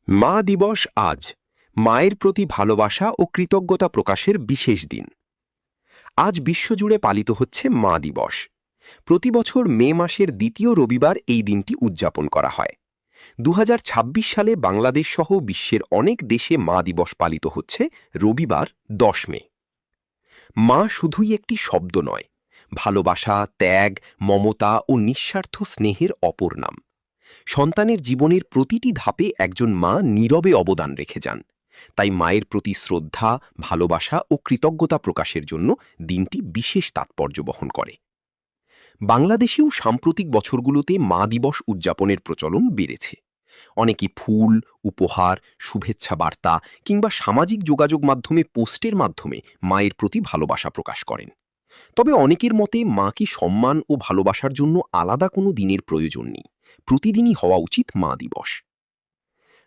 মা দিবস আজ মায়ের প্রতি ভালোবাসা ও কৃতজ্ঞতা প্রকাশের বিশেষ দিন। আজ বিশ্বজুড়ে পালিত হচ্ছে মা দিবস। প্রতি বছর মে মাসের দ্বিতীয় রবিবার এই দিনটি উদযাপন করা হয়। ২০২৬ সালে বাংলাদেশ সহ বিশ্বের অনেক দেশে মা দিবস পালিত হচ্ছে রবিবার ১০ মে। মা শুধুই একটি শব্দ নয়, ভালোবাসা, ত্যাগ, মমতা ও নিঃস্বার্থ স্নেহের অপর নাম। সন্তানের জীবনের প্রতিটি ধাপে একজন মা নীরবে অবদান রেখে যান। তাই মায়ের প্রতি শ্রদ্ধা, ভালোবাসা ও কৃতজ্ঞতা প্রকাশের জন্য দিনটি বিশেষ তাৎপর্য বহন করে। বাংলাদেশেও সাম্প্রতিক বছরগুলোতে মা দিবস উদযাপনের প্রচলন বেড়েছে। অনেকে ফুল, উপহার, শুভেচ্ছা বার্তা কিংবা সামাজিক যোগাযোগ মাধ্যমে পোস্টের মাধ্যমে মায়ের প্রতি ভালোবাসা প্রকাশ করেন। তবে অনেকের মতে মাকে সম্মান ও ভালোবাসার জন্য আলাদা কোনো দিনের প্রয়োজন নেই, প্রতিদিনই হওয়া উচিত মা দিবস।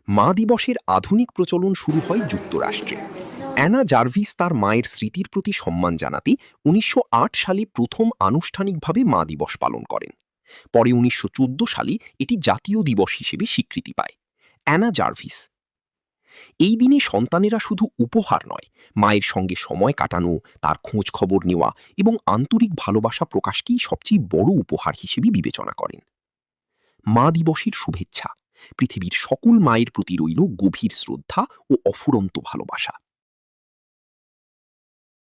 মা দিবসের আধুনিক প্রচলন শুরু হয় যুক্তরাষ্ট্রে। অ্যানা জার্ভিস তার মায়ের স্মৃতির প্রতি সম্মান জানাতে ১৯০৮ সালে প্রথম আনুষ্ঠানিকভাবে মা দিবস পালন করেন। পরে ১৯১৪ সালে এটি জাতীয় দিবস হিসেবে স্বীকৃতি পায়। অ্যানা জার্ভিস এই দিনে সন্তানেরা শুধু উপহার নয়, মায়ের সঙ্গে সময় কাটানো, তার খোঁজ খবর নেওয়া এবং আন্তরিক ভালোবাসা প্রকাশকেই সবচেয়ে বড় উপহার হিসেবে বিবেচনা করেন। মা দিবসের শুভেচ্ছা। পৃথিবীর সকল মায়ের প্রতি রইল গভীর শ্রদ্ধা ও অফুরন্ত ভালোবাসা।